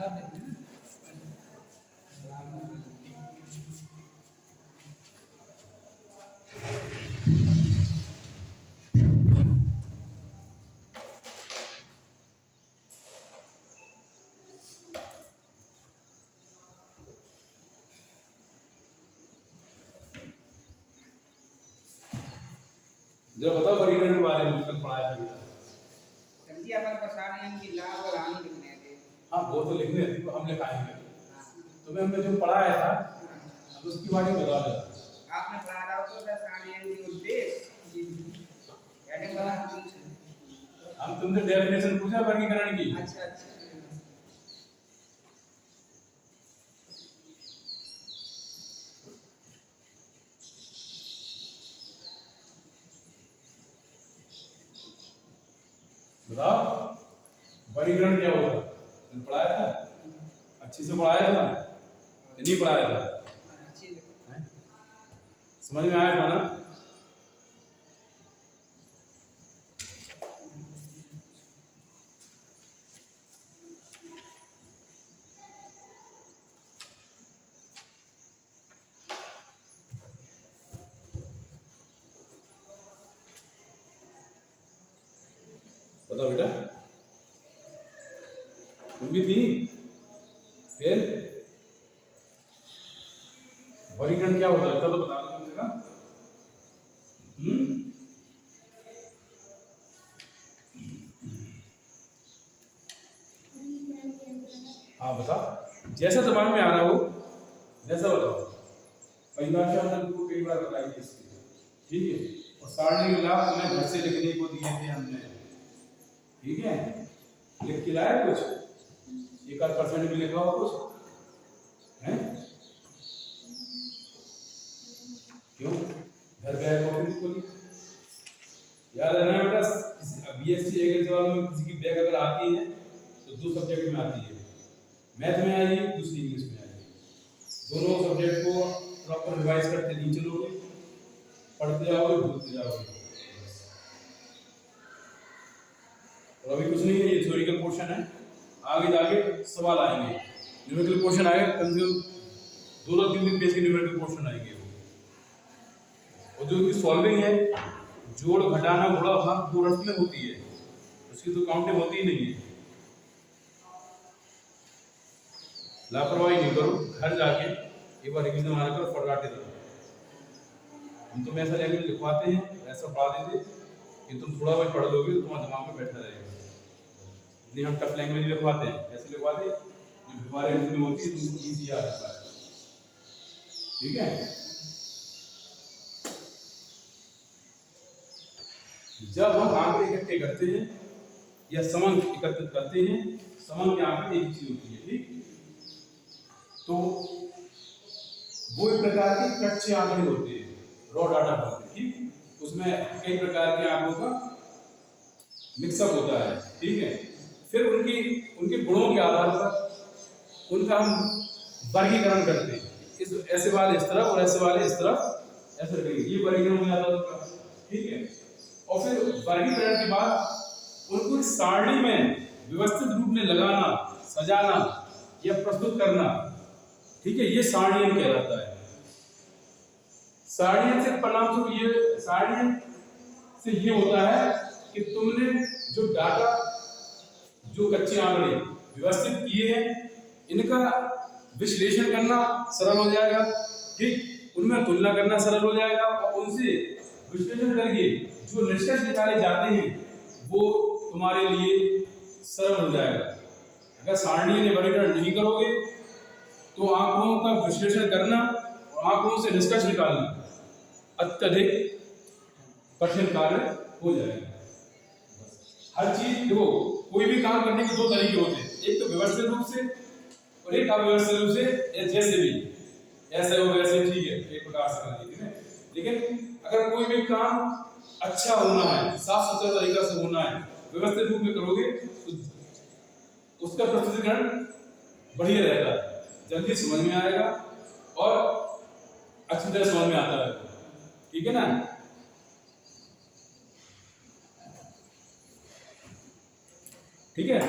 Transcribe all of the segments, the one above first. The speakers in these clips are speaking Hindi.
जरा बताओ परिगणन के बारे में, कल पढ़ाया था। जी अपन प्रसारण की लाभ और हानि लिखने थे। हाँ वो तो लिखने थे, तो हम लिखाएंगे। तुम्हें हमने जो पढ़ाया था अब उसके बारे में बता दो। आपने पढ़ा था तो रसायन की उद्देश्य हेडिंग बना दी। हम तुमसे डेफिनेशन पूछा वर्गीकरण की। अच्छा अच्छा बताओ वर्गीकरण क्या होता है? तुमने पढ़ाया था, अच्छे से पढ़ाया था, नहीं पढ़ाया था? समझ में आया था ना? बताओ बेटा, तुम भी थी? फिर वर्गीकरण क्या होता है तो बता दो मुझे ना। हाँ बताओ, जैसा दिमाग में आ रहा हो जैसा बताओ। परिभाषा हमने तुमको कई बार बताई थी इसकी, ठीक है। और सारणी के लाभ तुम्हें घर से लिखने को दिए थे हमने, ठीक है। लिख के लाए कुछ, 1% भी लिखा हो कुछ है? क्यों घर गए कॉपी खोली? याद है ना बेटा, बीएससी एग्रीकल्चर में किसी की बैग अगर आती है तो 2 सब्जेक्ट में आती है, मैथ में आएगी, दूसरी इंग्लिश में आएगी। दोनों सब्जेक्ट को प्रॉपर रिवाइज करते नहीं चलोगे, पढ़ते जाओगे भूलते जाओगे। और अभी कुछ नहीं है, ये थ्योरिकल पोर्शन है, आगे जाके सवाल आएंगे, न्यूमेरिकल पोर्शन आएगा, कम से कम 2-3 पेज के न्यूमेरिकल पोर्शन आएंगे। और जो इसकी सॉल्विंग है, जोड़ घटाना गुणा भाग 2 रस्म में होती है, उसकी तो काउंटिंग होती ही नहीं है। लापरवाही नहीं करो, घर जाके एक बार रिवीजन मार कर फटाटे दो। हम तो ऐसा लैंग्वेज लिखवाते हैं, ऐसा पढ़ा देते कि तुम थोड़ा बहुत पढ़ लोगे तो तुम्हारे दिमाग में बैठा रहेगा। नहीं हम टफ लैंग्वेज लिखवाते हैं, ऐसे लिखवाते जो हमारे में होती है तुमको इजी आ जाता है, ठीक है। जब हम आंकड़े इकट्ठे करते हैं या समन एकत्रित करते हैं, समन के आंकड़े एक चीज होती है, ठीक। तो वो एक प्रकार के कच्चे आंकड़े होते हैं, रॉ डाटा होते हैं, ठीक। उसमें कई प्रकार के आंकड़ों का मिक्सअप होता है, ठीक है। फिर उनके गुणों के आधार पर उनका हम वर्गीकरण करते हैं, इस ऐसे वाले इस तरफ और ऐसे वाले इस तरफ, ऐसे रखेंगे, ये वर्गीकरण हो जाता है उनका, ठीक है। और फिर वर्गीकरण के बाद उनको एक सारणी में व्यवस्थित रूप में लगाना, सजाना या प्रस्तुत करना, ठीक है, ये सारणियन कहलाता है। सारणियन से परिणाम से ये होता है कि तुमने जो डाटा, जो कच्चे आंकड़े व्यवस्थित किए हैं, इनका विश्लेषण करना सरल हो जाएगा, ठीक। उनमें तुलना करना सरल हो जाएगा और उनसे विश्लेषण करके जो निष्कर्ष निकाले जाते हैं वो तुम्हारे लिए सरल हो जाएगा। अगर सारणीय वर्गीकरण नहीं करोगे तो आंकड़ों का विश्लेषण करना और आंकड़ों से निष्कर्ष निकालना अत्यधिक कठिन कार्य हो जाएगा। हर चीज देखो, कोई भी काम करने के 2 तरीके होते हैं, एक तो व्यवस्थित रूप से और एक अव्यवस्थित रूप से, जैसे भी ऐसे हो वैसे ठीक है, एक प्रकार से कर लीजिए। लेकिन अगर कोई भी काम अच्छा होना है, साफ सुथरा तरीका से होना है, व्यवस्थित रूप में करोगे तो उसका प्रस्तुतिकरण बढ़िया रहता है, जल्दी समझ में आएगा और अच्छी तरह समझ में आता है, ठीक है ना। ठीक है,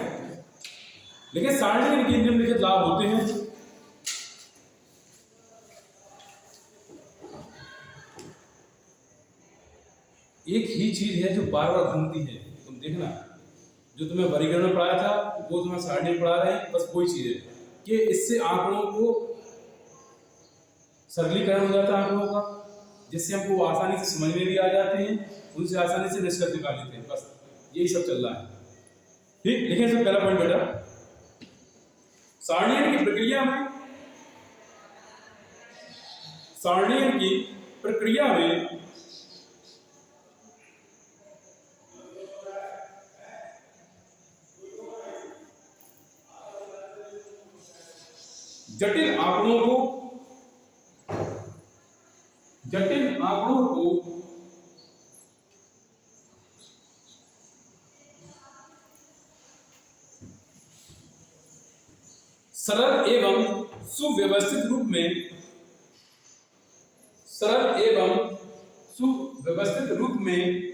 लेकिन सारणीयन के निम्नलिखित लाभ होते हैं। एक ही चीज है जो बार बार घूमती है, तुम देखना, जो तुम्हें वर्गीकरण में पढ़ाया था वो तुम्हें सारणी पढ़ा रहे हैं, बस वही चीज है कि इससे आंकड़ों को सरलीकरण हो जाता है आंकड़ों का, जिससे हमको आसानी से समझ में भी आ जाते हैं, उनसे आसानी से निष्कर्ष निकाल लेते हैं। बस यही सब चल रहा है। ठीक, लिखिए इसमें पहला पॉइंट बेटा, सारणीयन की प्रक्रिया में, सारणीयन की प्रक्रिया में जटिल आंकड़ों को सरल एवं सुव्यवस्थित रूप में, सरल एवं सुव्यवस्थित रूप में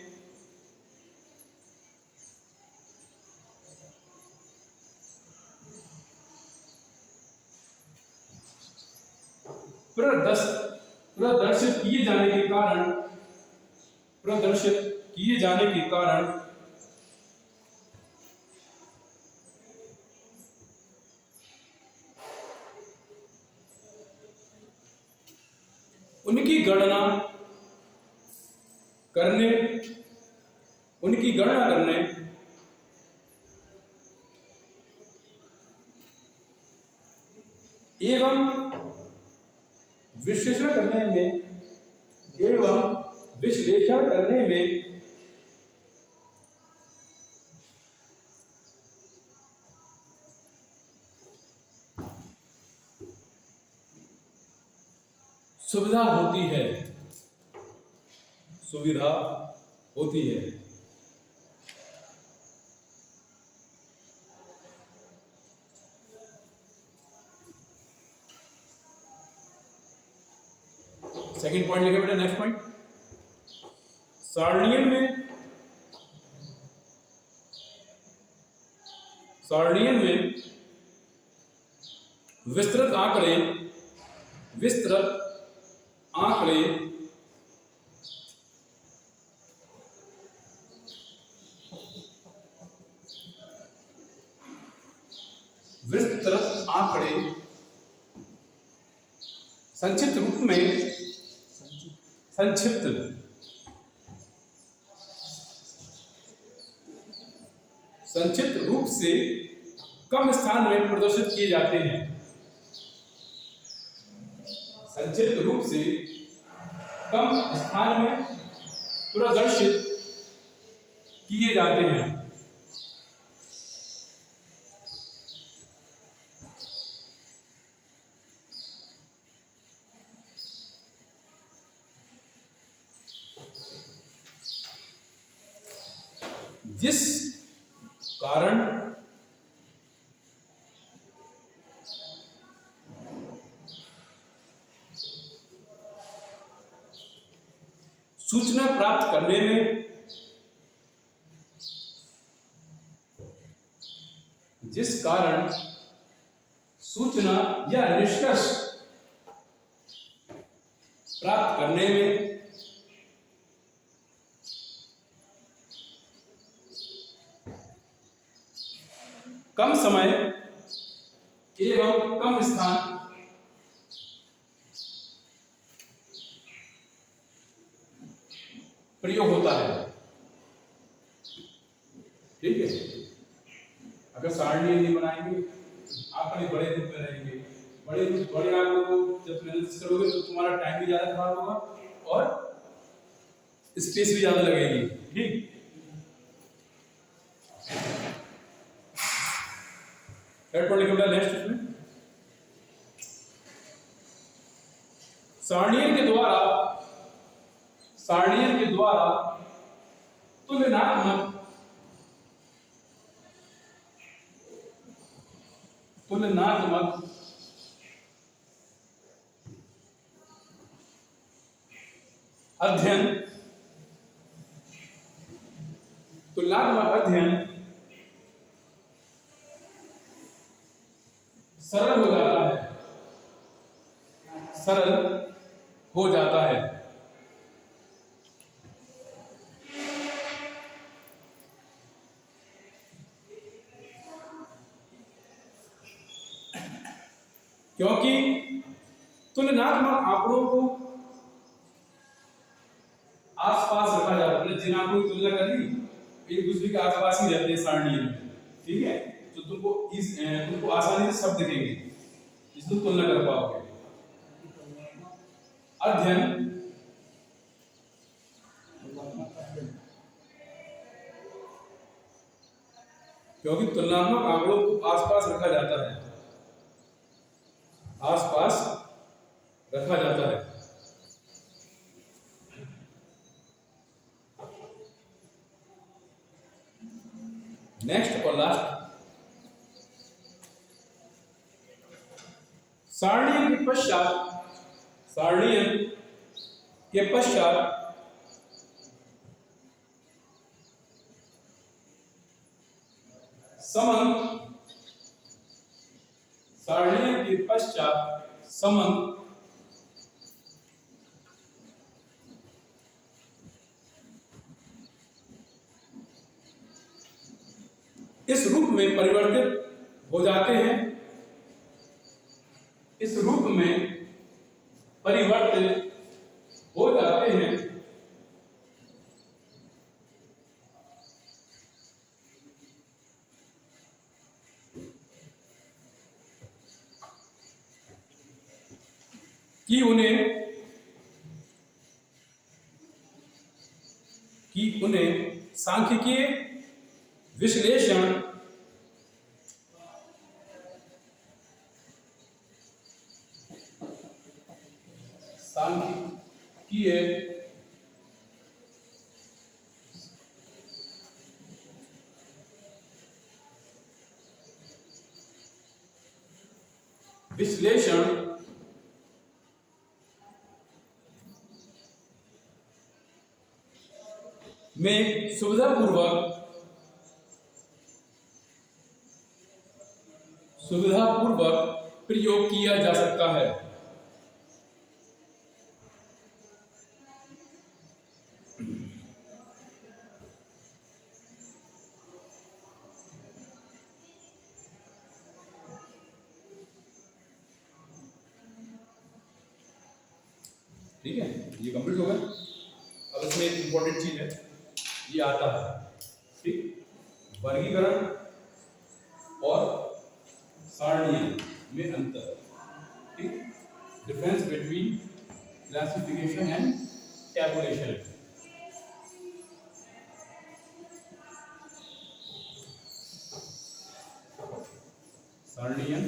प्रदर्शित किए जाने के कारण, प्रदर्शित किए जाने के कारण उनकी गणना करने एवं विश्लेषण करने में सुविधा होती है, सुविधा होती है। सेकंड पॉइंट लिखे बेटा, नेक्स्ट पॉइंट, सारणीयन में विस्तृत आंकड़े संक्षिप्त रूप से कम स्थान में प्रदर्शित किए जाते हैं, संक्षिप्त रूप से कम स्थान में प्रदर्शित किए जाते हैं। जिस कारण सूचना प्राप्त करने में, जिस कारण सूचना या निष्कर्ष प्राप्त करने में कम समय एवं कम स्थान प्रयोग होता है। ठीक है, अगर सारणी नहीं बनाएंगे आंकड़े बड़े रूप में रहेंगे, बड़े आंकड़ों को जब एनालिसिस करोगे तो तुम्हारा टाइम भी ज्यादा खराब होगा और स्पेस भी ज्यादा लगेगी। ठीक, थर्ड पॉइंट लिखा नेक्स्ट, इसमें सारणियन के द्वारा तुलनात्मक अध्ययन सरल हो जाता है, सरल हो जाता है। क्योंकि तुलनात्मक आंकड़ों को आसपास रखा जाता है, जिन आंकड़ों की तुलना कर ली एक दूसरे के आसपास ही रहते हैं सारणी में, ठीक है, तो तुमको आसानी से शब्द दिखेंगे जिससे तुम तुलना कर पाओगे। अध्ययन क्योंकि तुलनात्मक आंकड़ों को आसपास रखा जाता है, आसपास रखा जाता है। नेक्स्ट और लास्ट, सारणियन के पश्चात, सारणियन के पश्चात समंग, सारणियन के पश्चात समंग इस रूप में परिवर्तित हो जाते हैं, इस रूप में परिवर्तित हो जाते हैं कि उन्हें सांख्यिकीय विश्लेषण सांख्यिकीय विश्लेषण में सुविधापूर्वक प्रयोग किया जा सकता है। ठीक है, ये कंप्लीट हो गया। अब इसमें एक इंपॉर्टेंट चीज है, ये आता है, ठीक, वर्गीकरण और सारणियन में अंतर, ठीक, difference between classification and tabulation. सारणियन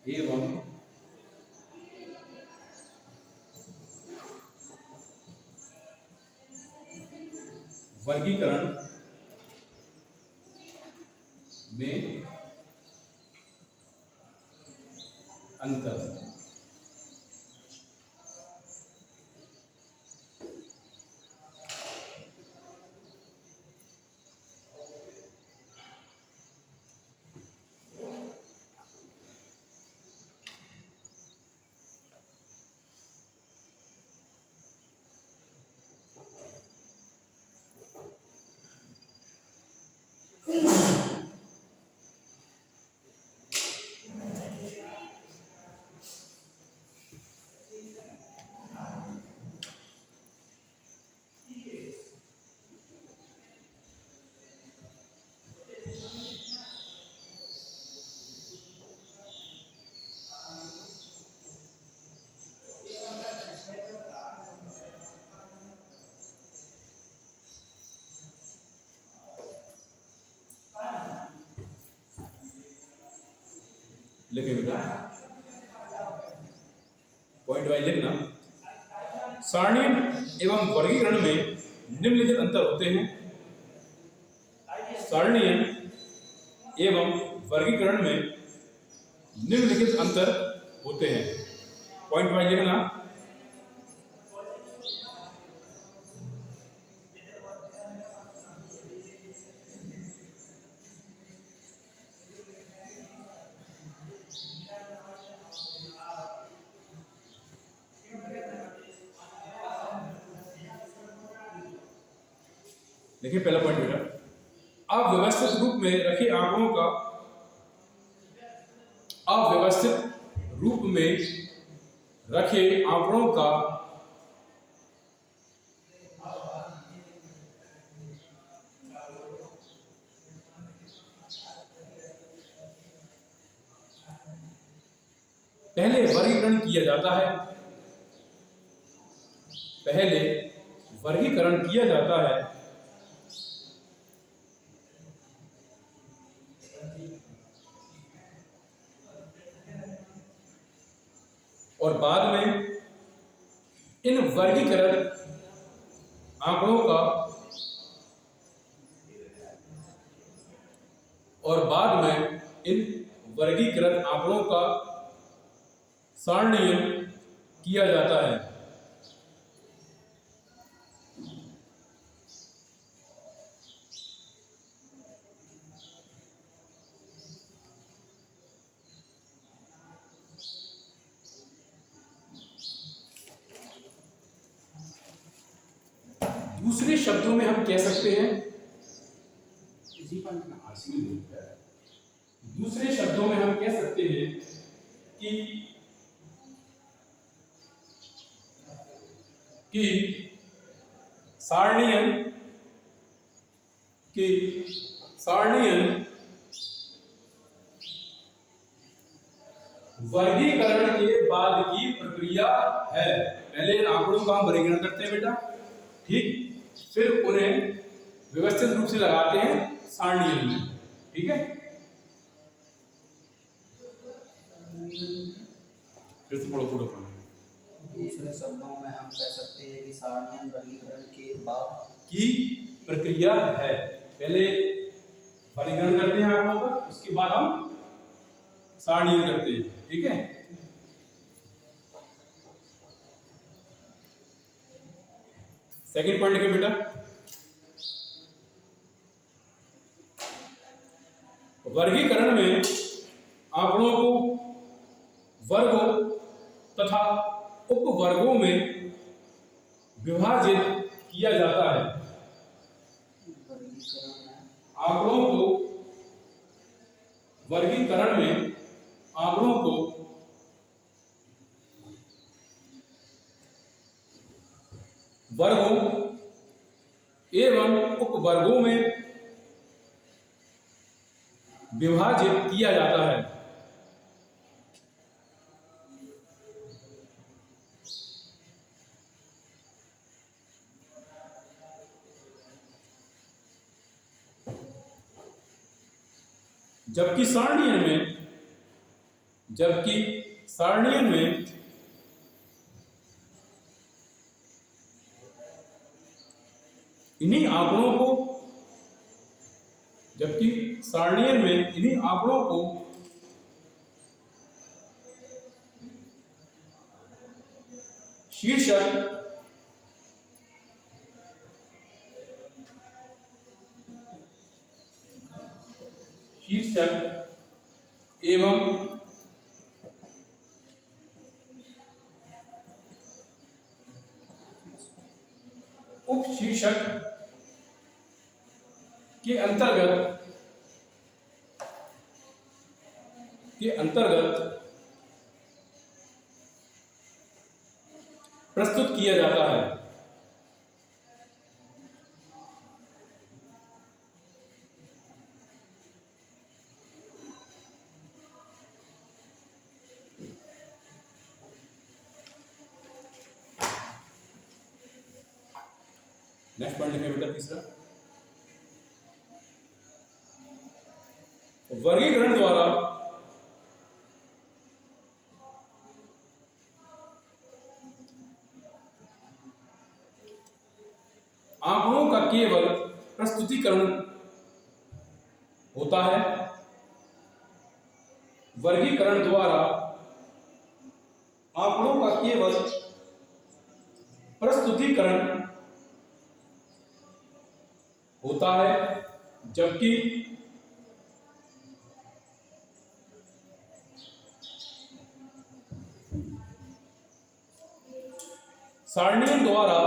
एवं वर्गीकरण में अंतर। लिखे बेटा, पॉइंट वाइज लिखना। सारणियन एवं वर्गीकरण में निम्नलिखित अंतर होते हैं। सारणियन एवं वर्गीकरण में निम्नलिखित अंतर होते हैं, पॉइंट वाइज लिखना। देखिए पहला पॉइंट बेटा, अव्यवस्थित रूप में रखे आंकड़ों का अव्यवस्थित रूप में रखे आंकड़ों का पहले वर्गीकरण किया जाता है, पहले वर्गीकरण किया जाता है और बाद में इन वर्गीकृत आंकड़ों का और बाद में इन वर्गीकृत आंकड़ों का सारणीयन किया जाता है। दूसरे शब्दों में हम कह सकते हैं, दूसरे शब्दों में हम कह सकते हैं कि सारणीयन वर्गीकरण के बाद की प्रक्रिया है। पहले आंकड़ों का हम वर्गीकरण करते हैं बेटा, ठीक, फिर उन्हें व्यवस्थित रूप से लगाते हैं सारणीयन में, ठीक है। फिर से पढ़ो पूरा पढ़ो। दूसरे शब्दों में हम कह सकते हैं कि सारणीयन वर्गीकरण के बाद की प्रक्रिया है। पहले वर्गीकरण करते हैं आंकड़ों का, उसके बाद हम सारणीयन करते हैं, ठीक है। सेकंड पॉइंट लिखे बेटा, वर्गीकरण में आंकड़ों को वर्गों तथा उपवर्गों में विभाजित किया जाता है। आंकड़ों को वर्गीकरण में आंकड़ों को वर्गों एवं उपवर्गों में विभाजित किया जाता है। जबकि सारणीयन में इन्हीं आंकड़ों को शीर्षक एवं उपशीर्षक के अंतर्गत प्रस्तुत किया जाता है। नेक्स्ट पॉइंट लिखें बेटा, तीसरा, वर्गीकरण द्वारा आंकड़ों का केवल प्रस्तुतिकरण होता है। वर्गीकरण द्वारा आंकड़ों का केवल प्रस्तुतिकरण होता है, जबकि सारणीयन द्वारा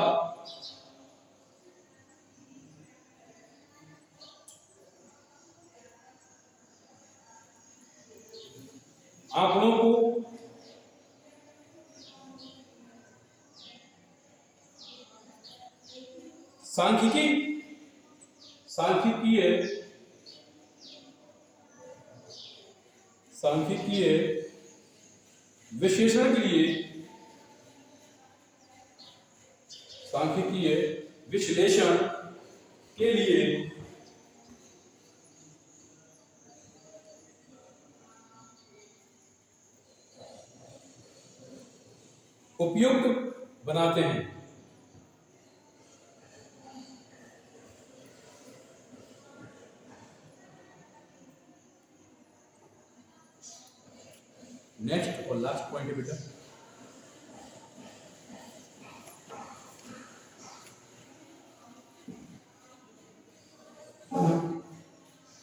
आंकड़ों को सांख्यिकीय विश्लेषण के लिए उपयुक्त बनाते हैं। नेक्स्ट और लास्ट पॉइंट है बेटा,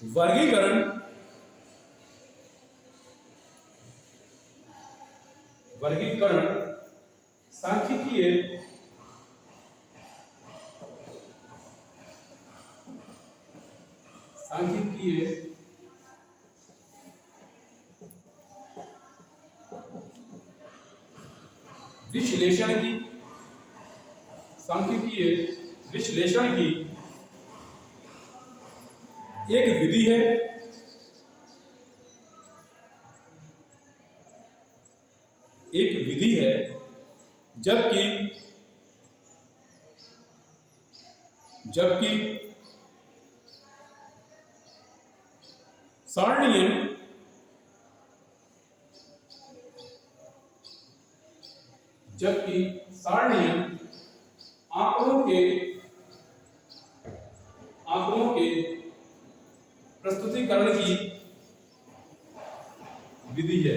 वर्गीकरण सांख्यिकीय विश्लेषण की एक विधि है। जबकि सारणियन आंकड़ों के प्रस्तुतिकरण की विधि है।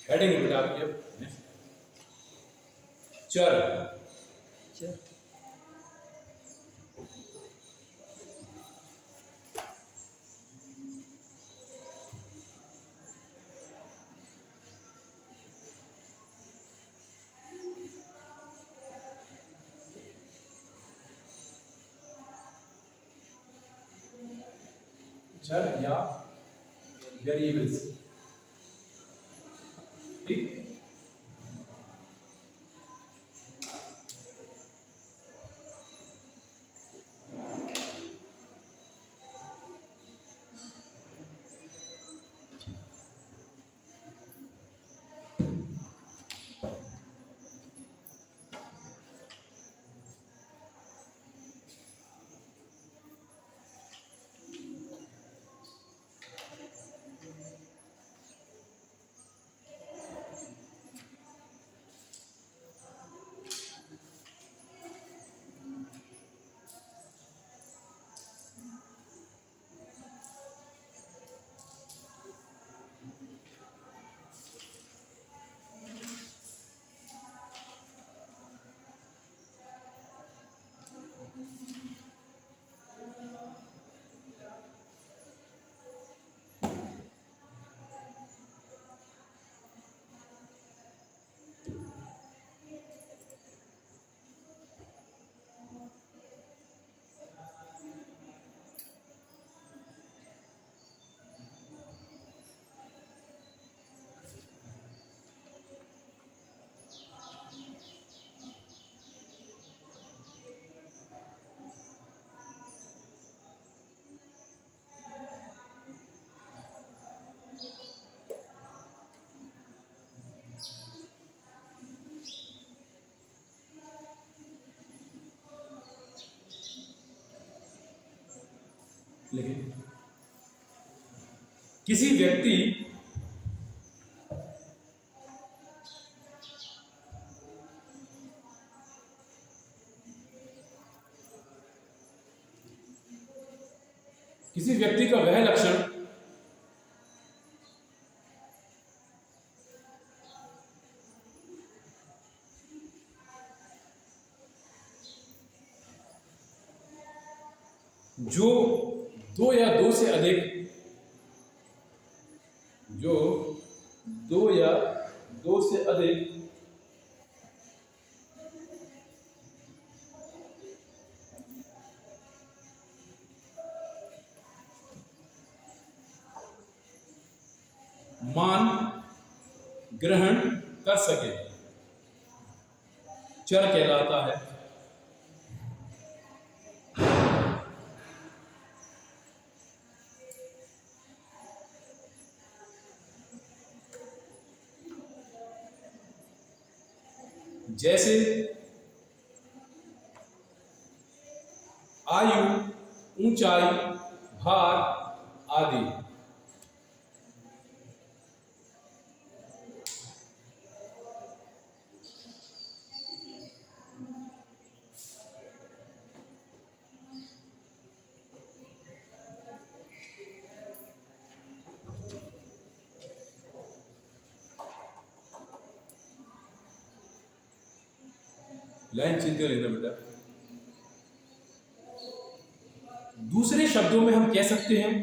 हेडिंग बेटा आपकी चर। चर या वेरिएबल्स, ठीक। लेकिन किसी व्यक्ति का वह लक्षण जो दो या दो से अधिक मान ग्रहण कर सके, चर कहलाता है। जैसे आयु, ऊंचाई, भार आदि। लाइन चेंज कर लेना बेटा। दूसरे शब्दों में हम कह सकते हैं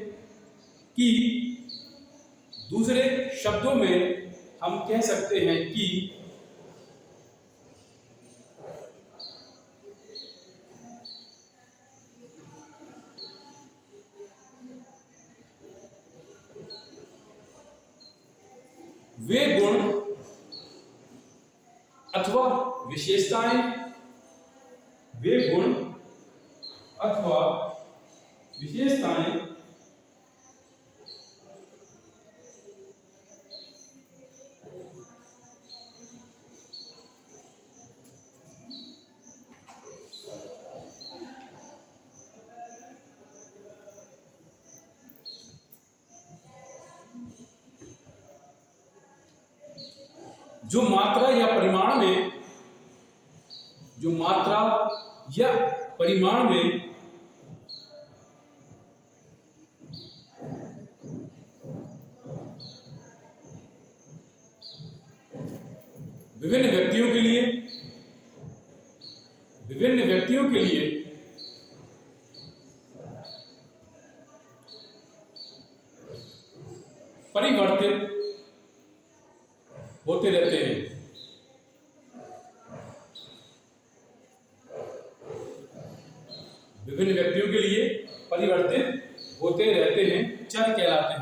कि वे गुण अथवा विशेषताएं जो मात्रा या परिमाण में विभिन्न व्यक्तियों के लिए परिवर्तित होते रहते हैं। विभिन्न व्यक्तियों के लिए परिवर्तित होते रहते हैं, चर कहलाते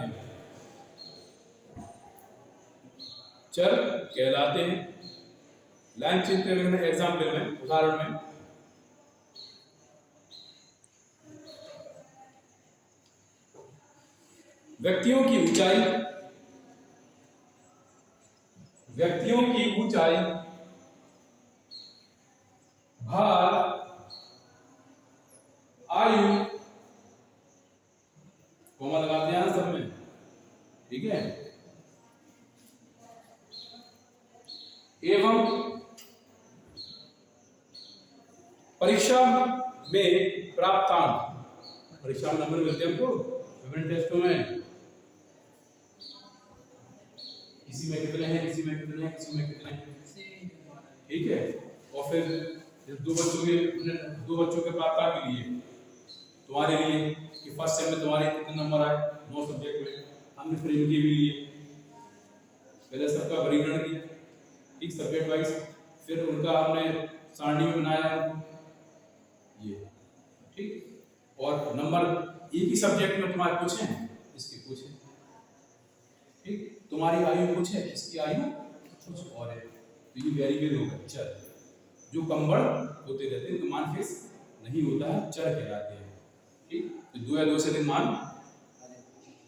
हैं। लाइन चेंज करने के एग्जाम्पल में, उदाहरण में व्यक्तियों की ऊंचाई, भार, आयु, कोमा लगाते हैं सब में, ठीक है। एवं परीक्षा में प्राप्तांक, परीक्षा में नंबर मिलते हैं हमको विभिन्न टेस्टों में, किसी में कितने हैं, ठीक है। और फिर दो बच्चों के प्राप्तांक के लिए तुम्हारे लिए कि फर्स्ट सेम में तुम्हारे कितने नंबर आए 9 सब्जेक्ट में, हमने फिर इनके भी लिए पहले सबका वर्गीकरण किया, ठीक, सब्जेक्ट वाइज, फिर उनका हमने सारणी में बनाया ये, ठीक। और नंबर एक ही सब्जेक्ट में तुम्हारे पूछे हैं, इसके पूछे, ठीक। तुम्हारी आयु कुछ है, इसकी आयु कुछ और है, तो ये वेरिएबल होगा, चर। जो कंबड़ होते रहते हैं तो मान फिक्स नहीं होता है, चर कहलाते हैं, ठीक। तो 2 या 2 से अधिक मान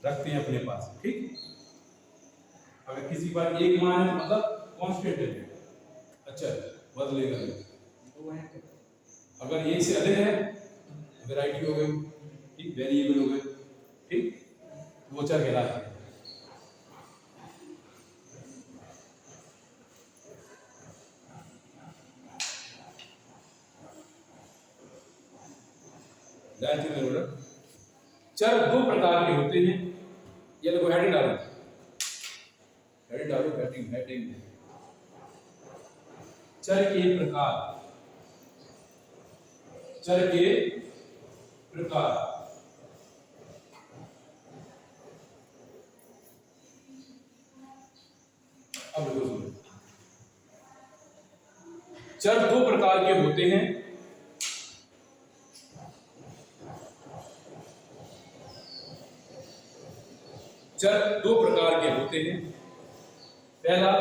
रखते हैं अपने पास, ठीक। अगर किसी पर एक मान है मतलब कांस्टेंट है, अच्छा बदलेगा नहीं। अगर 1 से अधिक है वैरायटी हो गई, ठीक, वेरिएबल हो गए, ठीक, वो चर कहलाते हैं। चर दो प्रकार के होते हैं, ये देखो हेडिंग डालो, हेडिंग डालो, हेडिंग हेडिंग। चर के प्रकार, चर के प्रकार। अब देखो सुनो, चर दो प्रकार के होते हैं, चर दो प्रकार के होते हैं। पहला